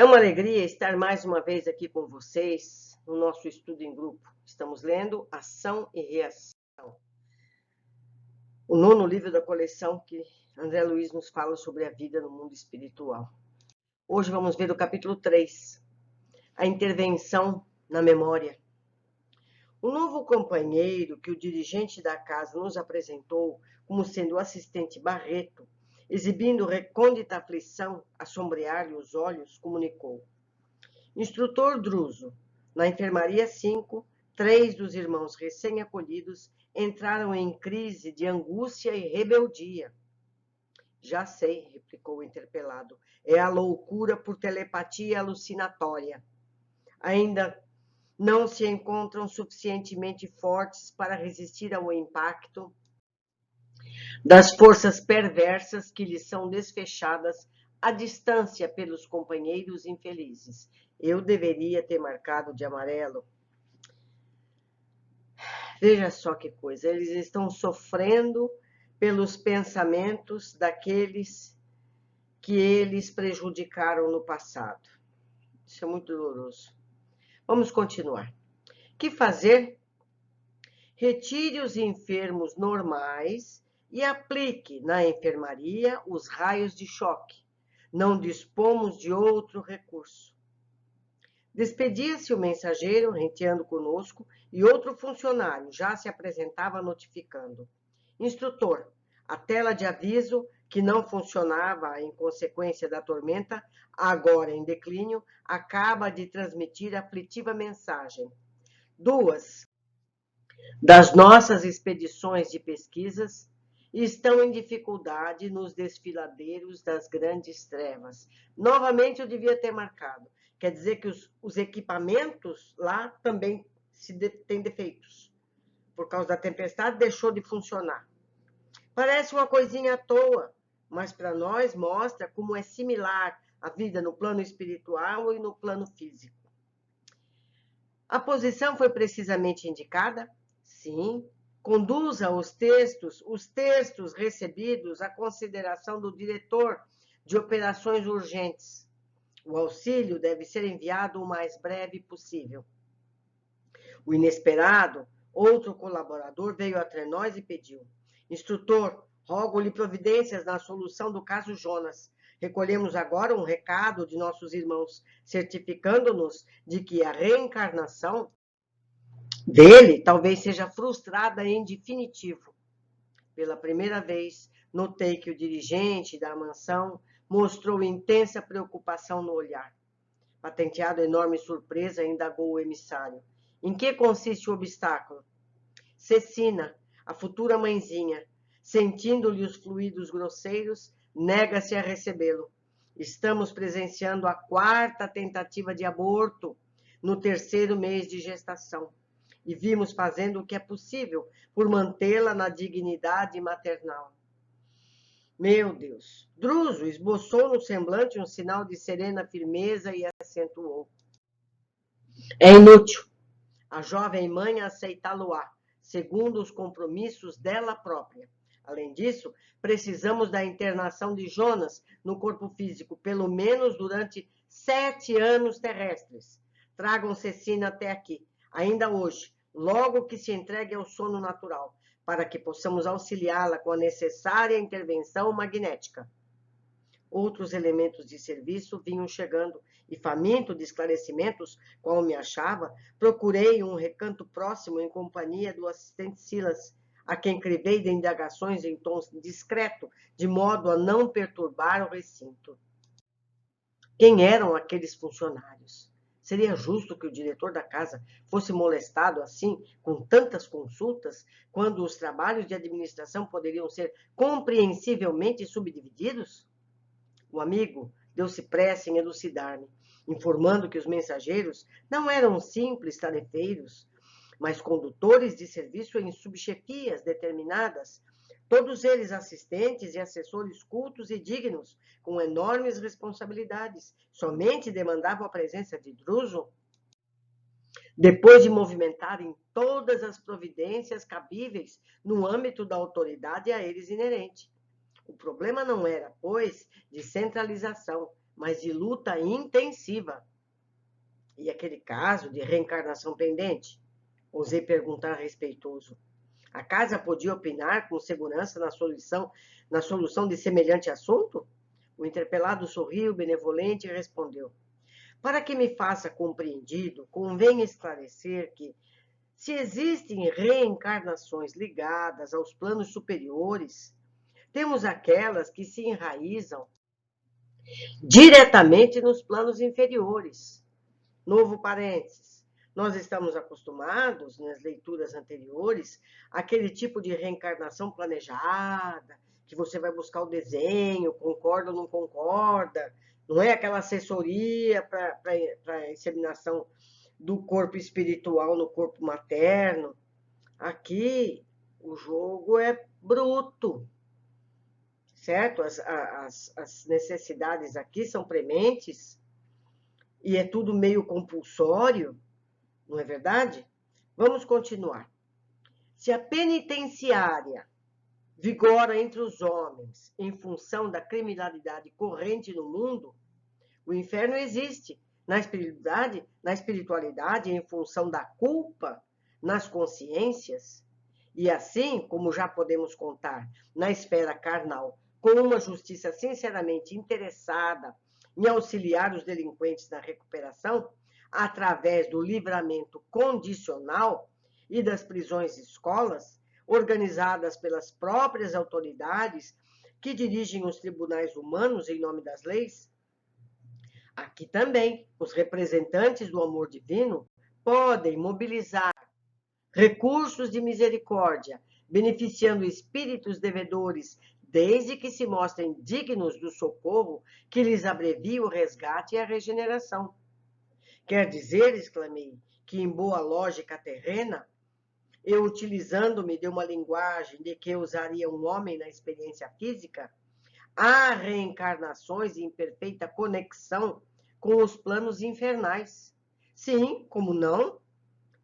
É uma alegria estar mais uma vez aqui com vocês no nosso estudo em grupo. Estamos lendo Ação e Reação, o 9º livro da coleção que André Luiz nos fala sobre a vida no mundo espiritual. Hoje vamos ver o capítulo 3, a intervenção na memória. O novo companheiro que o dirigente da casa nos apresentou como sendo o assistente Barreto, exibindo recôndita aflição a sombrear-lhe os olhos, comunicou: Instrutor Druso, na enfermaria 5, 3 dos irmãos recém-acolhidos entraram em crise de angústia e rebeldia. Já sei, replicou o interpelado, é a loucura por telepatia alucinatória. Ainda não se encontram suficientemente fortes para resistir ao impacto das forças perversas que lhes são desfechadas à distância pelos companheiros infelizes. Eu deveria ter marcado de amarelo. Veja só que coisa, eles estão sofrendo pelos pensamentos daqueles que eles prejudicaram no passado. Isso é muito doloroso. Vamos continuar. Que fazer? Retire os enfermos normais e aplique na enfermaria os raios de choque. Não dispomos de outro recurso. Despedia-se o mensageiro, renteando conosco, e outro funcionário já se apresentava notificando. Instrutor, a tela de aviso, que não funcionava em consequência da tormenta, agora em declínio, acaba de transmitir aflitiva mensagem. 2 das nossas expedições de pesquisas estão em dificuldade nos desfiladeiros das grandes trevas. Novamente eu devia ter marcado. Quer dizer que os equipamentos lá também têm defeitos. Por causa da tempestade, deixou de funcionar. Parece uma coisinha à toa, mas para nós mostra como é similar a vida no plano espiritual e no plano físico. A posição foi precisamente indicada? Sim. Conduza os textos recebidos à consideração do diretor de operações urgentes. O auxílio deve ser enviado o mais breve possível. O inesperado, outro colaborador, veio até nós e pediu: Instrutor, rogo-lhe providências na solução do caso Jonas. Recolhemos agora um recado de nossos irmãos, certificando-nos de que a reencarnação dele talvez seja frustrada em definitivo. Pela primeira vez, notei que o dirigente da mansão mostrou intensa preocupação no olhar. Patenteado enorme surpresa, indagou o emissário. Em que consiste o obstáculo? Cecina, a futura mãezinha, sentindo-lhe os fluidos grosseiros, nega-se a recebê-lo. Estamos presenciando a 4ª tentativa de aborto no 3º mês de gestação. E vimos fazendo o que é possível por mantê-la na dignidade maternal. Meu Deus! Druso esboçou no semblante um sinal de serena firmeza e acentuou. É inútil. A jovem mãe aceitá-lo-á, segundo os compromissos dela própria. Além disso, precisamos da internação de Jonas no corpo físico, pelo menos durante 7 anos terrestres. Tragam Cecina até aqui, ainda hoje, logo que se entregue ao sono natural, para que possamos auxiliá-la com a necessária intervenção magnética. Outros elementos de serviço vinham chegando, e faminto de esclarecimentos, qual me achava, procurei um recanto próximo em companhia do assistente Silas, a quem crivei de indagações em tom discreto, de modo a não perturbar o recinto. Quem eram aqueles funcionários? Seria justo que o diretor da casa fosse molestado assim, com tantas consultas, quando os trabalhos de administração poderiam ser compreensivelmente subdivididos? O amigo deu-se pressa em elucidar-me, informando que os mensageiros não eram simples tarefeiros, mas condutores de serviço em subchefias determinadas, todos eles assistentes e assessores cultos e dignos, com enormes responsabilidades, somente demandavam a presença de Druso. Depois de movimentarem todas as providências cabíveis no âmbito da autoridade a eles inerente. O problema não era, pois, de centralização, mas de luta intensiva. E aquele caso de reencarnação pendente? Ousei perguntar respeitoso. A casa podia opinar com segurança na solução de semelhante assunto? O interpelado sorriu benevolente e respondeu: para que me faça compreendido, convém esclarecer que, se existem reencarnações ligadas aos planos superiores, temos aquelas que se enraizam diretamente nos planos inferiores. Novo parênteses. Nós estamos acostumados, nas leituras anteriores, àquele tipo de reencarnação planejada, que você vai buscar o desenho, concorda ou não concorda, não é aquela assessoria para a inseminação do corpo espiritual no corpo materno. Aqui, o jogo é bruto, certo? As necessidades aqui são prementes e é tudo meio compulsório, não é verdade? Vamos continuar. Se a penitenciária vigora entre os homens em função da criminalidade corrente no mundo, o inferno existe na espiritualidade em função da culpa nas consciências, e assim, como já podemos contar, na esfera carnal, com uma justiça sinceramente interessada em auxiliar os delinquentes na recuperação, através do livramento condicional e das prisões escolas, organizadas pelas próprias autoridades que dirigem os tribunais humanos em nome das leis, aqui também os representantes do amor divino podem mobilizar recursos de misericórdia, beneficiando espíritos devedores, desde que se mostrem dignos do socorro que lhes abrevie o resgate e a regeneração. Quer dizer, exclamei, que em boa lógica terrena, eu utilizando-me de uma linguagem de que usaria um homem na experiência física, há reencarnações em perfeita conexão com os planos infernais. Sim, como não?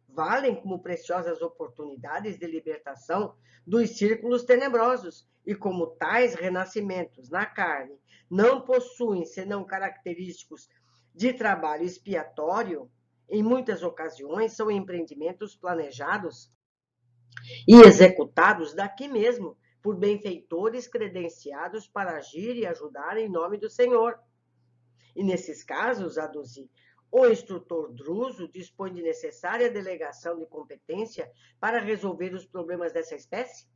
Valem como preciosas oportunidades de libertação dos círculos tenebrosos e como tais renascimentos na carne não possuem senão característicos de trabalho expiatório, em muitas ocasiões são empreendimentos planejados e executados daqui mesmo, por benfeitores credenciados para agir e ajudar em nome do Senhor. E nesses casos, aduzi, o instrutor Druso dispõe de necessária delegação de competência para resolver os problemas dessa espécie?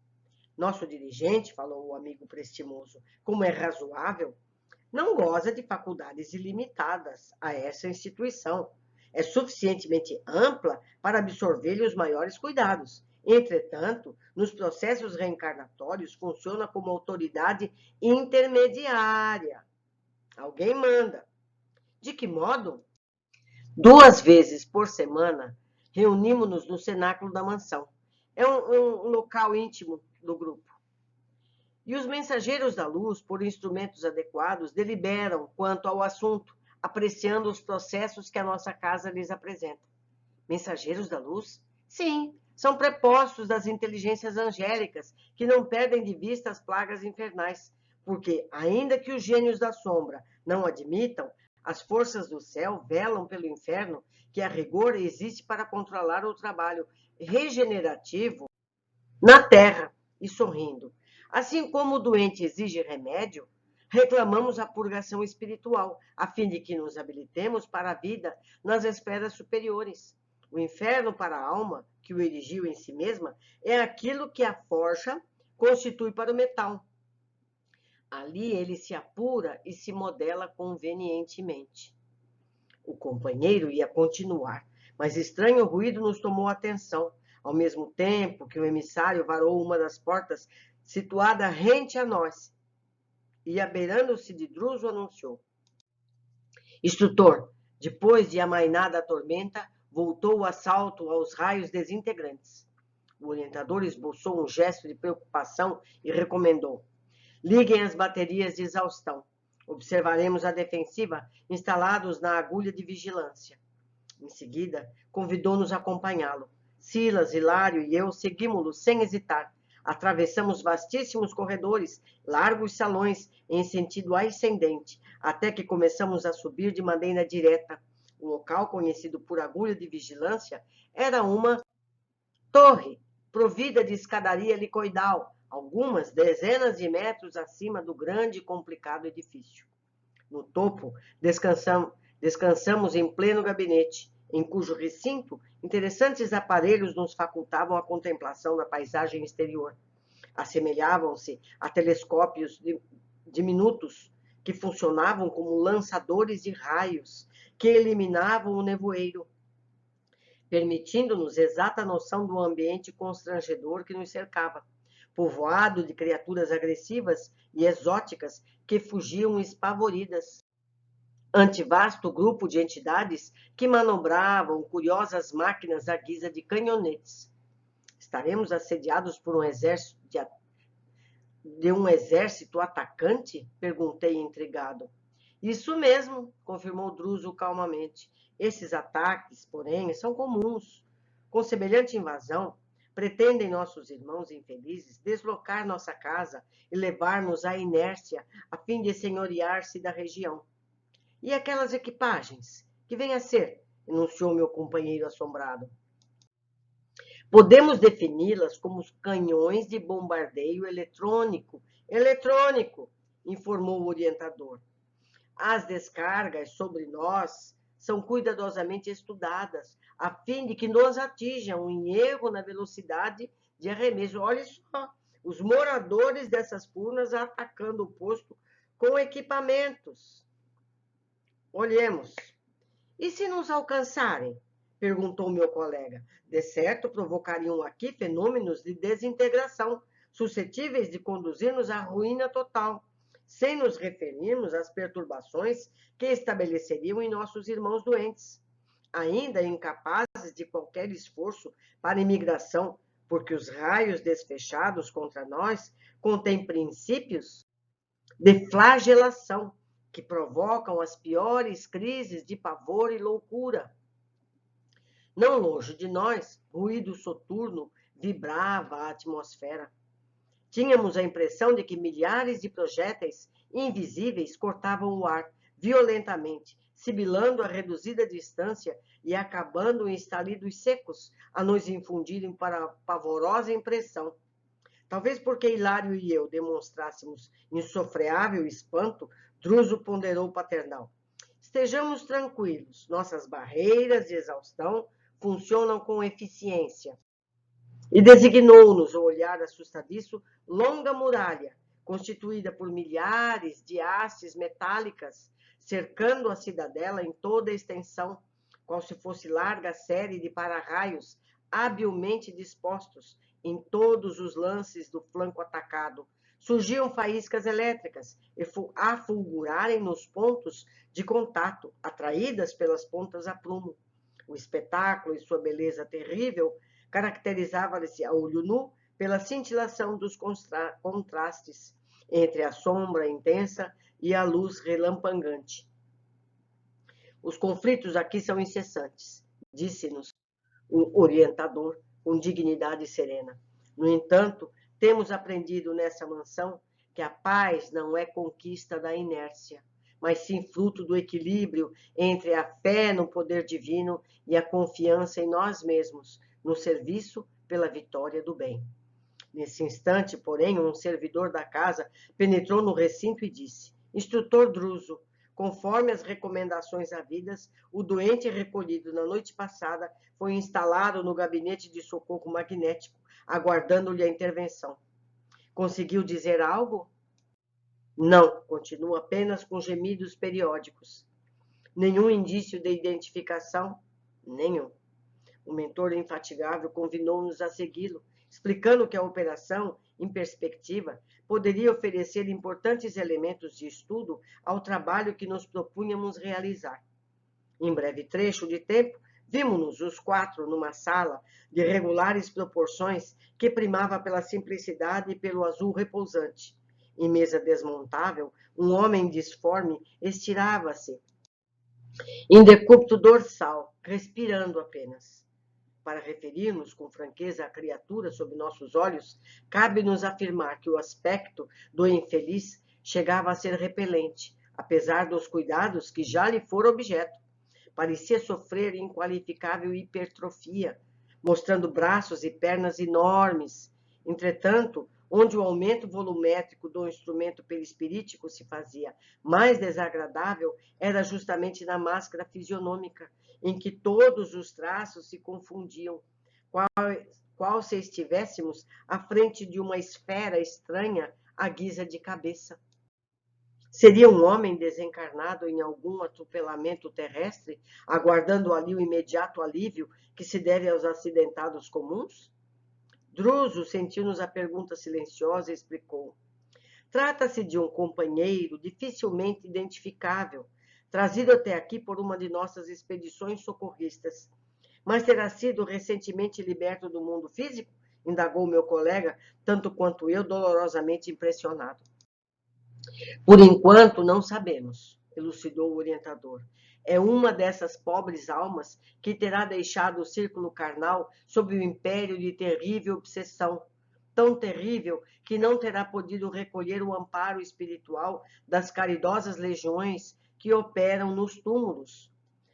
Nosso dirigente, falou o amigo prestimoso, como é razoável, não goza de faculdades ilimitadas a essa instituição. É suficientemente ampla para absorver-lhe os maiores cuidados. Entretanto, nos processos reencarnatórios, funciona como autoridade intermediária. Alguém manda. De que modo? 2 vezes por semana, reunimos-nos no cenáculo da mansão. É um local íntimo do grupo. E os mensageiros da luz, por instrumentos adequados, deliberam quanto ao assunto, apreciando os processos que a nossa casa lhes apresenta. Mensageiros da luz? Sim, são prepostos das inteligências angélicas, que não perdem de vista as plagas infernais, porque, ainda que os gênios da sombra não admitam, as forças do céu velam pelo inferno, que a rigor existe para controlar o trabalho regenerativo na terra. E sorrindo, assim como o doente exige remédio, reclamamos a purgação espiritual, a fim de que nos habilitemos para a vida nas esferas superiores. O inferno para a alma, que o erigiu em si mesma, é aquilo que a forja constitui para o metal. Ali ele se apura e se modela convenientemente. O companheiro ia continuar, mas estranho ruído nos tomou a atenção, ao mesmo tempo que o emissário varou uma das portas situada rente a nós, e, abeirando-se de Druso, anunciou: instrutor, depois de amainada a tormenta, voltou o assalto aos raios desintegrantes. O orientador esboçou um gesto de preocupação e recomendou: liguem as baterias de exaustão. Observaremos a defensiva instalados na agulha de vigilância. Em seguida, convidou-nos a acompanhá-lo. Silas, Hilário e eu seguimos-lo sem hesitar, Atravessamos vastíssimos corredores, largos salões em sentido ascendente, até que começamos a subir de maneira direta. O local, conhecido por agulha de vigilância, era uma torre, provida de escadaria helicoidal, algumas dezenas de metros acima do grande e complicado edifício. No topo, descansamos em pleno gabinete, em cujo recinto interessantes aparelhos nos facultavam a contemplação da paisagem exterior. Assemelhavam-se a telescópios diminutos que funcionavam como lançadores de raios que eliminavam o nevoeiro, permitindo-nos exata noção do ambiente constrangedor que nos cercava, povoado de criaturas agressivas e exóticas que fugiam espavoridas ante vasto grupo de entidades que manobravam curiosas máquinas à guisa de canhonetes. Estaremos assediados por um exército atacante? Perguntei intrigado. Isso mesmo, confirmou Druso calmamente. Esses ataques, porém, são comuns. Com semelhante invasão, pretendem nossos irmãos infelizes deslocar nossa casa e levar-nos à inércia a fim de senhorear-se da região. E aquelas equipagens? Que vem a ser? Enunciou meu companheiro assombrado. Podemos defini-las como os canhões de bombardeio eletrônico, informou o orientador. As descargas sobre nós são cuidadosamente estudadas, a fim de que nos atinjam em erro na velocidade de arremesso. Olha só, os moradores dessas furnas atacando o posto com equipamentos. Olhemos. E se nos alcançarem? Perguntou meu colega. De certo, provocariam aqui fenômenos de desintegração, suscetíveis de conduzir-nos à ruína total, sem nos referirmos às perturbações que estabeleceriam em nossos irmãos doentes, ainda incapazes de qualquer esforço para imigração, porque os raios desfechados contra nós contêm princípios de flagelação, que provocam as piores crises de pavor e loucura. Não longe de nós, ruído soturno vibrava a atmosfera. Tínhamos a impressão de que milhares de projéteis invisíveis cortavam o ar violentamente, sibilando a reduzida distância e acabando em estalidos secos a nos infundirem para pavorosa impressão. Talvez porque Hilário e eu demonstrássemos insofreável espanto, Druso ponderou paternal. Estejamos tranquilos, nossas barreiras de exaustão funcionam com eficiência. E designou-nos o olhar assustadiço longa muralha, constituída por milhares de hastes metálicas, cercando a cidadela em toda a extensão, qual se fosse larga série de para-raios habilmente dispostos em todos os lances do flanco atacado. Surgiam faíscas elétricas a fulgurarem nos pontos de contato, atraídas pelas pontas a prumo. O espetáculo e sua beleza terrível caracterizava-se a olho nu pela cintilação dos contrastes entre a sombra intensa e a luz relampangante. Os conflitos aqui são incessantes, disse-nos o orientador com dignidade serena. No entanto, temos aprendido nessa mansão que a paz não é conquista da inércia, mas sim fruto do equilíbrio entre a fé no poder divino e a confiança em nós mesmos, no serviço pela vitória do bem. Nesse instante, porém, um servidor da casa penetrou no recinto e disse: Instrutor Druso, conforme as recomendações havidas, o doente recolhido na noite passada foi instalado no gabinete de socorro magnético, aguardando-lhe a intervenção. Conseguiu dizer algo? Não, continua apenas com gemidos periódicos. Nenhum indício de identificação? Nenhum. O mentor infatigável convidou-nos a segui-lo, explicando que a operação, em perspectiva, poderia oferecer importantes elementos de estudo ao trabalho que nos propunhamos realizar. Em breve trecho de tempo, vimos-nos os quatro numa sala de regulares proporções que primava pela simplicidade e pelo azul repousante. Em mesa desmontável, um homem disforme estirava-se em decúbito dorsal, respirando apenas. para referirmos com franqueza à criatura sob nossos olhos, cabe-nos afirmar que o aspecto do infeliz chegava a ser repelente, apesar dos cuidados que já lhe foram objeto. Parecia sofrer inqualificável hipertrofia, mostrando braços e pernas enormes. Entretanto, onde o aumento volumétrico do instrumento perispirítico se fazia mais desagradável, era justamente na máscara fisionômica, em que todos os traços se confundiam, qual se estivéssemos à frente de uma esfera estranha à guisa de cabeça. Seria um homem desencarnado em algum atropelamento terrestre, aguardando ali o imediato alívio que se deve aos acidentados comuns? Druso sentiu-nos a pergunta silenciosa e explicou. Trata-se de um companheiro dificilmente identificável, trazido até aqui por uma de nossas expedições socorristas. Mas terá sido recentemente liberto do mundo físico? Indagou meu colega, tanto quanto eu, dolorosamente impressionado. Por enquanto, não sabemos, elucidou o orientador. É uma dessas pobres almas que terá deixado o círculo carnal sob o império de terrível obsessão, tão terrível que não terá podido recolher o amparo espiritual das caridosas legiões que operam nos túmulos.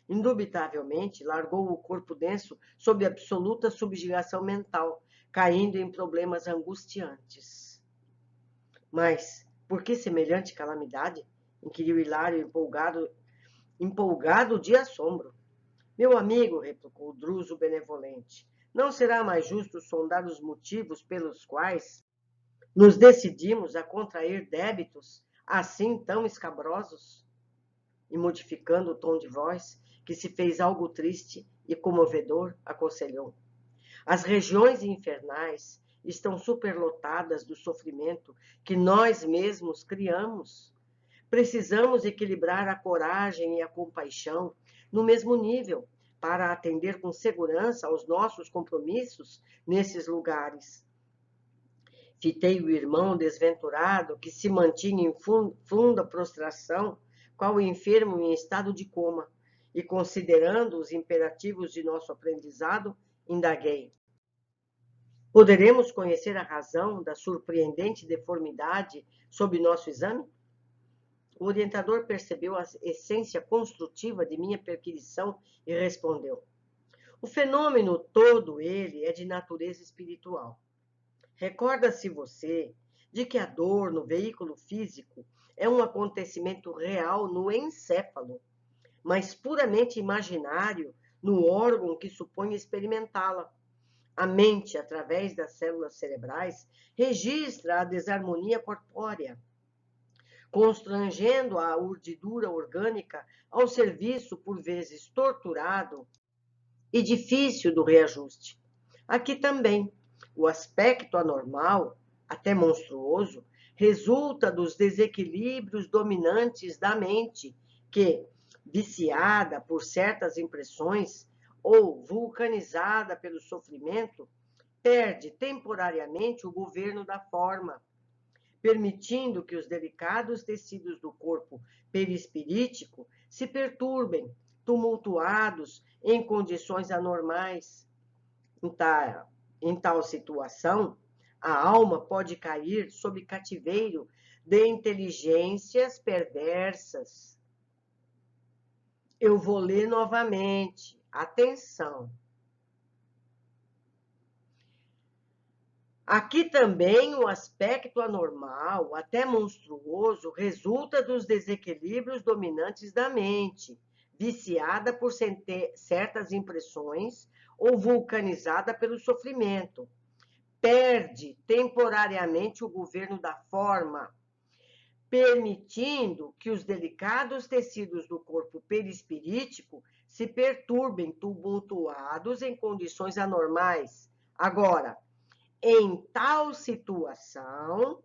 Indubitavelmente, largou o corpo denso sob absoluta subjugação mental, caindo em problemas angustiantes. Mas por que semelhante calamidade? Inquiriu Hilário, empolgado de assombro. Meu amigo, replicou Druso benevolente, não será mais justo sondar os motivos pelos quais nos decidimos a contrair débitos assim tão escabrosos? E modificando o tom de voz, que se fez algo triste e comovedor, aconselhou. As regiões infernais estão superlotadas do sofrimento que nós mesmos criamos. Precisamos equilibrar a coragem e a compaixão no mesmo nível para atender com segurança aos nossos compromissos nesses lugares. Fitei o irmão desventurado que se mantinha em funda prostração, qual enfermo em estado de coma, e considerando os imperativos de nosso aprendizado, indaguei. Poderemos conhecer a razão da surpreendente deformidade sob nosso exame? O orientador percebeu a essência construtiva de minha perquisição e respondeu. O fenômeno todo ele é de natureza espiritual. Recorda-se você de que a dor no veículo físico é um acontecimento real no encéfalo, mas puramente imaginário no órgão que supõe experimentá-la. A mente, através das células cerebrais, registra a desarmonia corpórea, constrangendo a urdidura orgânica ao serviço, por vezes torturado e difícil do reajuste. Aqui também, o aspecto anormal, até monstruoso, resulta dos desequilíbrios dominantes da mente, que, viciada por certas impressões ou vulcanizada pelo sofrimento, perde temporariamente o governo da forma, permitindo que os delicados tecidos do corpo perispirítico se perturbem, tumultuados em condições anormais. Em tal situação, a alma pode cair sob cativeiro de inteligências perversas. Eu vou ler novamente. Atenção. Aqui também o aspecto anormal, até monstruoso, resulta dos desequilíbrios dominantes da mente, viciada por certas impressões ou vulcanizada pelo sofrimento. Perde temporariamente o governo da forma, permitindo que os delicados tecidos do corpo perispirítico se perturbem, tumultuados em condições anormais. Agora, em tal situação,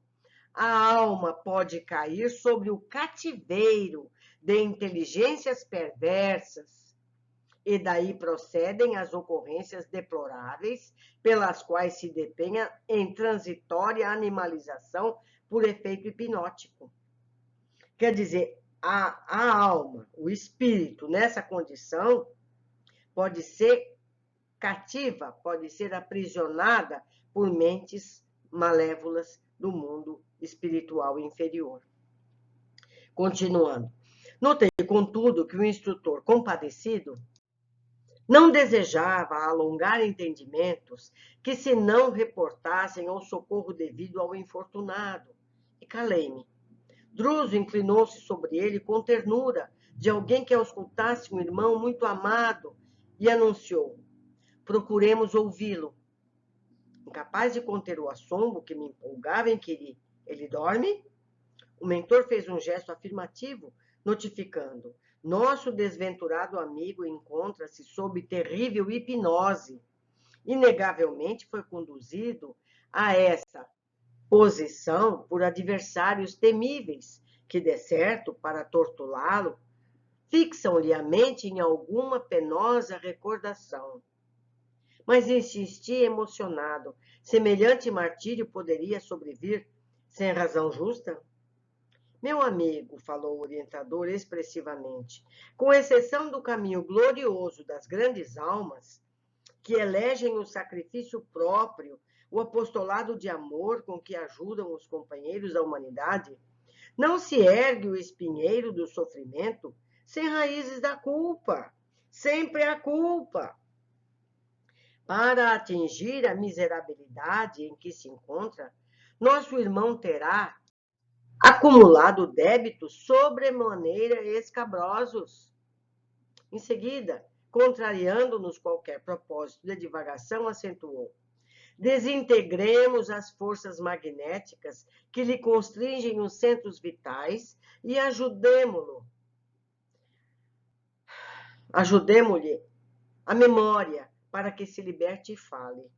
a alma pode cair sobre o cativeiro de inteligências perversas, e daí procedem as ocorrências deploráveis pelas quais se depenha em transitória animalização por efeito hipnótico. Quer dizer, a alma, o espírito, nessa condição, pode ser cativa pode ser aprisionada por mentes malévolas do mundo espiritual inferior. Continuando. Notei, contudo, que o instrutor compadecido não desejava alongar entendimentos que se não reportassem ao socorro devido ao infortunado. E calei-me. Druso inclinou-se sobre ele com ternura, de alguém que auscultasse um irmão muito amado, e anunciou: procuremos ouvi-lo. Incapaz de conter o assombro que me empolgava, inquiri: ele dorme? O mentor fez um gesto afirmativo, notificando: nosso desventurado amigo encontra-se sob terrível hipnose. Inegavelmente foi conduzido a essa posição por adversários temíveis, que, de certo, para torturá-lo, fixam-lhe a mente em alguma penosa recordação. Mas insisti emocionado. Semelhante martírio poderia sobrevir sem razão justa? Meu amigo, falou o orientador expressivamente, com exceção do caminho glorioso das grandes almas, que elegem o sacrifício próprio, o apostolado de amor com que ajudam os companheiros da humanidade, não se ergue o espinheiro do sofrimento sem raízes da culpa. Sempre a culpa. Para atingir a miserabilidade em que se encontra, nosso irmão terá acumulado débitos sobremaneira escabrosos. Em seguida, contrariando-nos qualquer propósito de divagação, acentuou: desintegremos as forças magnéticas que lhe constringem os centros vitais e ajudemo-lhe a memória para que se liberte e fale.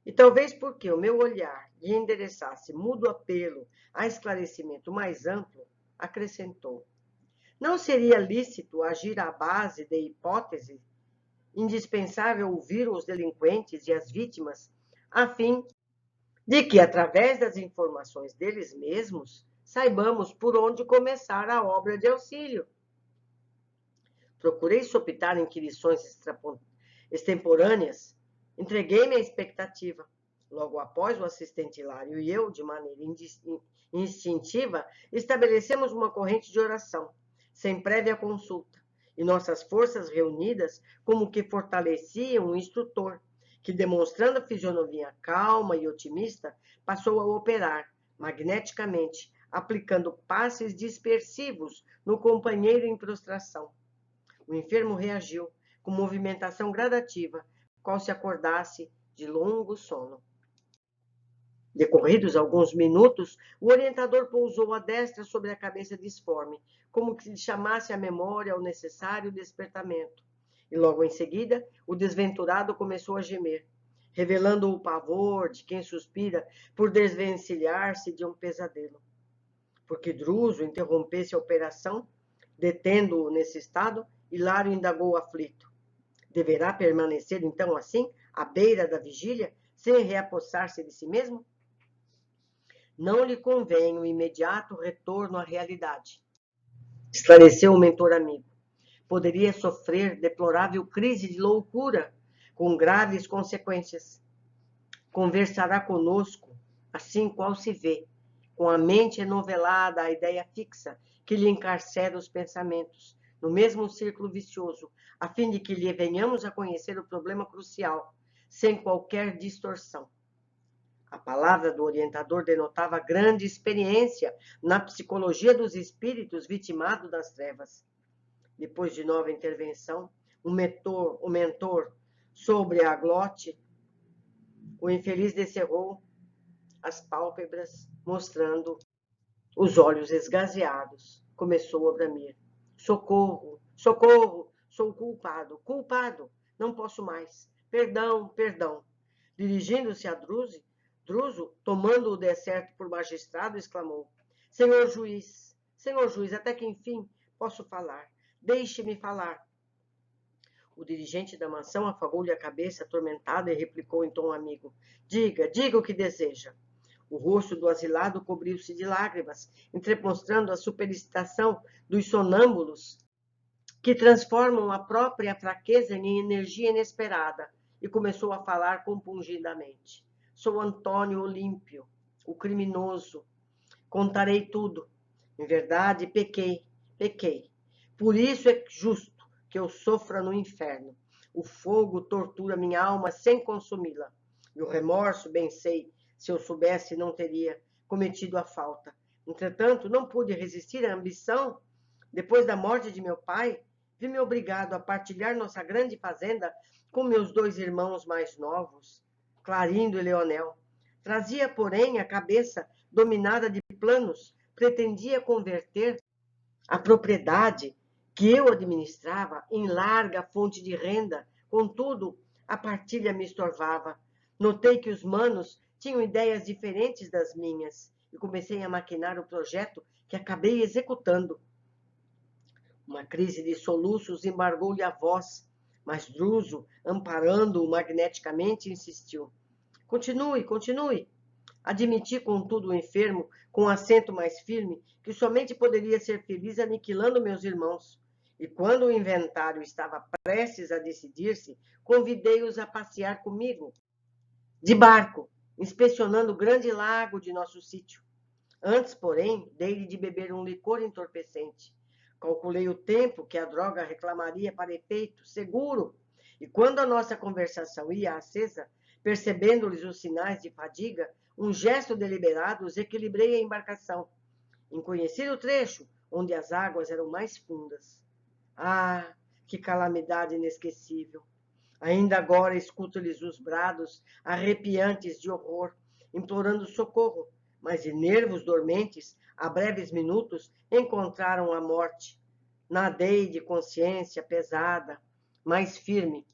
E talvez porque o meu olhar lhe endereçasse mudo apelo a esclarecimento mais amplo, acrescentou: não seria lícito agir à base de hipótese indispensável ouvir os delinquentes e as vítimas, a fim de que, através das informações deles mesmos, saibamos por onde começar a obra de auxílio. Procurei sopitar inquirições extemporâneas, entreguei-me à expectativa. Logo após, o assistente Hilário e eu, de maneira instintiva, estabelecemos uma corrente de oração, sem prévia consulta, e nossas forças reunidas como que fortaleciam o instrutor, que, demonstrando a fisionomia calma e otimista, passou a operar magneticamente, aplicando passes dispersivos no companheiro em prostração. O enfermo reagiu com movimentação gradativa, qual se acordasse de longo sono. Decorridos alguns minutos, o orientador pousou a destra sobre a cabeça disforme, como que lhe chamasse à memória o necessário despertamento. E logo em seguida, o desventurado começou a gemer, revelando o pavor de quem suspira por desvencilhar-se de um pesadelo. Porque Druso interrompesse a operação, detendo-o nesse estado, Hilário indagou aflito: deverá permanecer então assim, à beira da vigília, sem reapossar-se de si mesmo? Não lhe convém o imediato retorno à realidade, esclareceu o mentor amigo. Poderia sofrer deplorável crise de loucura, com graves consequências. Conversará conosco, assim qual se vê, com a mente enovelada à ideia fixa que lhe encarcera os pensamentos, no mesmo círculo vicioso, a fim de que lhe venhamos a conhecer o problema crucial, sem qualquer distorção. A palavra do orientador denotava grande experiência na psicologia dos espíritos vitimados das trevas. Depois de nova intervenção, o mentor sobre a glote, o infeliz descerrou as pálpebras, mostrando os olhos esgazeados. Começou a bramir: socorro, socorro, sou culpado, culpado, não posso mais, perdão, perdão. Dirigindo-se a Druso, tomando-o de certo por magistrado, exclamou: senhor juiz, até que enfim posso falar, deixe-me falar. O dirigente da mansão afagou-lhe a cabeça atormentada e replicou em tom amigo: diga o que deseja. O rosto do asilado cobriu-se de lágrimas, entremostrando a superexcitação dos sonâmbulos que transformam a própria fraqueza em energia inesperada, e começou a falar compungidamente. Sou Antônio Olímpio, o criminoso. Contarei tudo. Em verdade, pequei. Por isso é justo que eu sofra no inferno. O fogo tortura minha alma sem consumi-la. E o remorso, bem sei, se eu soubesse, não teria cometido a falta. Entretanto, não pude resistir à ambição. Depois da morte de meu pai, vi-me obrigado a partilhar nossa grande fazenda com meus 2 irmãos mais novos, Clarindo e Leonel. Trazia, porém, a cabeça dominada de planos, pretendia converter a propriedade que eu administrava em larga fonte de renda. Contudo, a partilha me estorvava. Notei que os manos tinham ideias diferentes das minhas e comecei a maquinar o projeto que acabei executando. Uma crise de soluços embargou-lhe a voz, mas Druso, amparando-o magneticamente, insistiu. Continue. Admiti, contudo, o enfermo, com um acento mais firme, que somente poderia ser feliz aniquilando meus irmãos. E quando o inventário estava prestes a decidir-se, convidei-os a passear comigo, de barco, inspecionando o grande lago de nosso sítio. Antes, porém, dei-lhe de beber um licor entorpecente. Calculei o tempo que a droga reclamaria para efeito seguro, e quando a nossa conversação ia acesa, percebendo-lhes os sinais de fadiga, um gesto deliberado, os equilibrei a embarcação, em conhecido trecho onde as águas eram mais fundas. Ah, que calamidade inesquecível! Ainda agora escuto-lhes os brados arrepiantes de horror, implorando socorro, mas de nervos dormentes, há breves minutos, encontraram a morte. Nadei de consciência pesada, mais firme,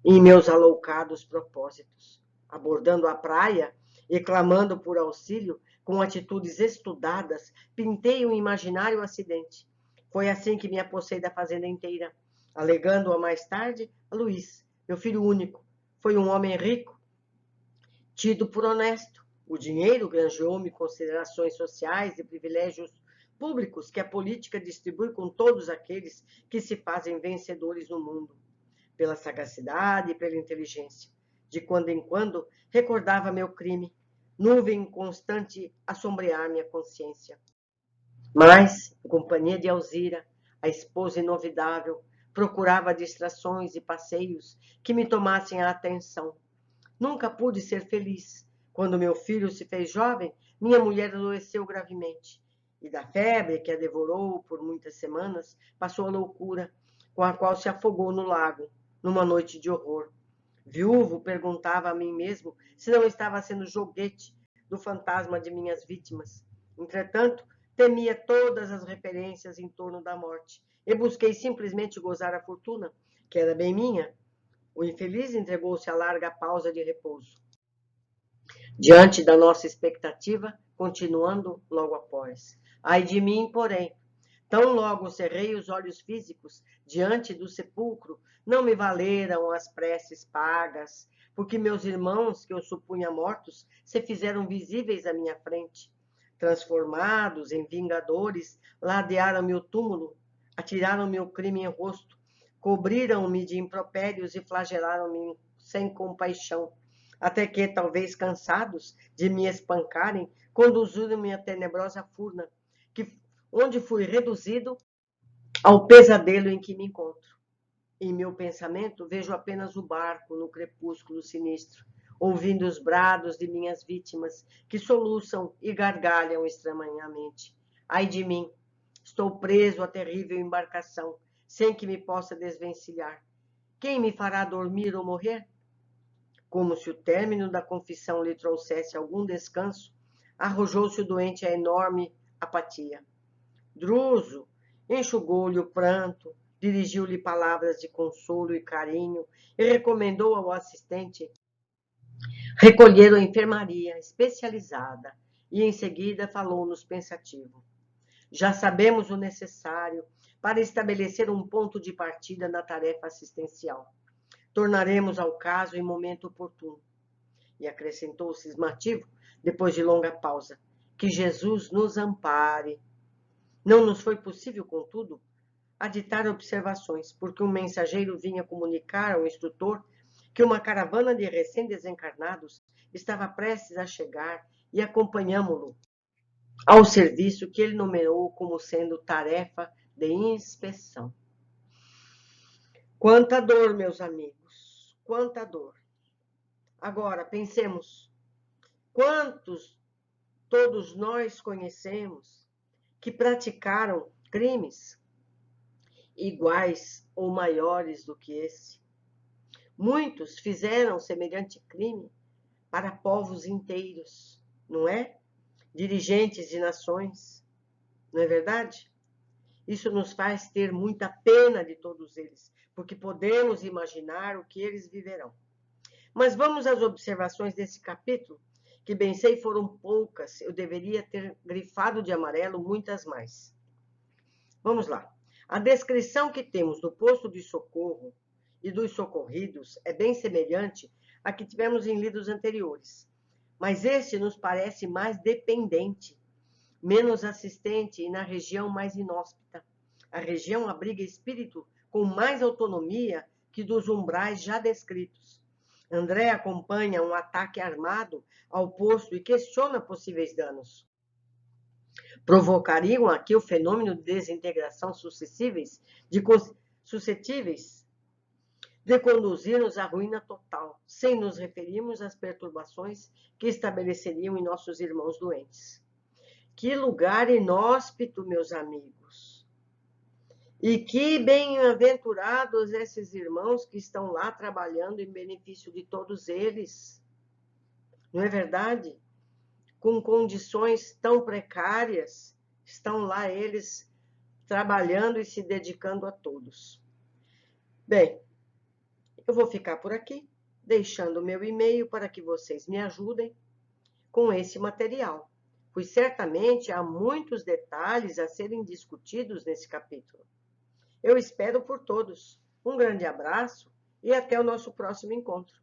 em meus aloucados propósitos. Abordando a praia e clamando por auxílio, com atitudes estudadas, pintei um imaginário acidente. Foi assim que me apossei da fazenda inteira, alegando-a mais tarde a Luís, meu filho único. Foi um homem rico, tido por honesto. O dinheiro granjeou-me considerações sociais e privilégios públicos que a política distribui com todos aqueles que se fazem vencedores no mundo. Pela sagacidade e pela inteligência. De quando em quando, recordava meu crime, nuvem constante a sombrear minha consciência. Mas, em companhia de Alzira, a esposa inovidável, procurava distrações e passeios que me tomassem a atenção. Nunca pude ser feliz. Quando meu filho se fez jovem, minha mulher adoeceu gravemente. E da febre que a devorou por muitas semanas, passou a loucura, com a qual se afogou no lago, numa noite de horror. Viúvo, perguntava a mim mesmo se não estava sendo joguete do fantasma de minhas vítimas. Entretanto, temia todas as referências em torno da morte e busquei simplesmente gozar a fortuna, que era bem minha. O infeliz entregou-se a larga pausa de repouso. Diante da nossa expectativa, continuando logo após. Ai de mim, porém, tão logo cerrei os olhos físicos diante do sepulcro, não me valeram as preces pagas, porque meus irmãos, que eu supunha mortos, se fizeram visíveis à minha frente. Transformados em vingadores, ladearam-me o túmulo, atiraram-me o crime em rosto, cobriram-me de impropérios e flagelaram-me sem compaixão, até que, talvez cansados de me espancarem, conduziram-me à tenebrosa furna, onde fui reduzido ao pesadelo em que me encontro. Em meu pensamento, vejo apenas o barco no crepúsculo sinistro, ouvindo os brados de minhas vítimas, que soluçam e gargalham estranhamente. Ai de mim! Estou preso à terrível embarcação, sem que me possa desvencilhar. Quem me fará dormir ou morrer? Como se o término da confissão lhe trouxesse algum descanso, arrojou-se o doente a enorme apatia. Druso enxugou-lhe o pranto, dirigiu-lhe palavras de consolo e carinho e recomendou ao assistente recolher a enfermaria especializada e em seguida falou-nos pensativo. Já sabemos o necessário para estabelecer um ponto de partida na tarefa assistencial. Tornaremos ao caso em momento oportuno. E acrescentou cismativo, depois de longa pausa, que Jesus nos ampare. Não nos foi possível, contudo, a ditar observações, porque um mensageiro vinha comunicar ao instrutor que uma caravana de recém-desencarnados estava prestes a chegar e acompanhamo-lo ao serviço que ele nomeou como sendo tarefa de inspeção. Quanta dor, meus amigos, quanta dor. Agora, pensemos, quantos todos nós conhecemos que praticaram crimes iguais ou maiores do que esse? Muitos fizeram semelhante crime para povos inteiros, não é? Dirigentes de nações, não é verdade? Isso nos faz ter muita pena de todos eles, porque podemos imaginar o que eles viverão. Mas vamos às observações desse capítulo, que bem sei foram poucas, eu deveria ter grifado de amarelo muitas mais. Vamos lá. A descrição que temos do posto de socorro e dos socorridos é bem semelhante à que tivemos em livros anteriores, mas este nos parece mais dependente, menos assistente e na região mais inóspita. A região abriga espírito com mais autonomia que dos umbrais já descritos. André acompanha um ataque armado ao posto e questiona possíveis danos. Provocariam aqui o fenômeno de desintegração suscetíveis de conduzir-nos à ruína total, sem nos referirmos às perturbações que estabeleceriam em nossos irmãos doentes. Que lugar inóspito, meus amigos! E que bem-aventurados esses irmãos que estão lá trabalhando em benefício de todos eles. Não é verdade? Com condições tão precárias, estão lá eles trabalhando e se dedicando a todos. Bem, eu vou ficar por aqui, deixando o meu e-mail para que vocês me ajudem com esse material, pois certamente há muitos detalhes a serem discutidos nesse capítulo. Eu espero por todos. Um grande abraço e até o nosso próximo encontro.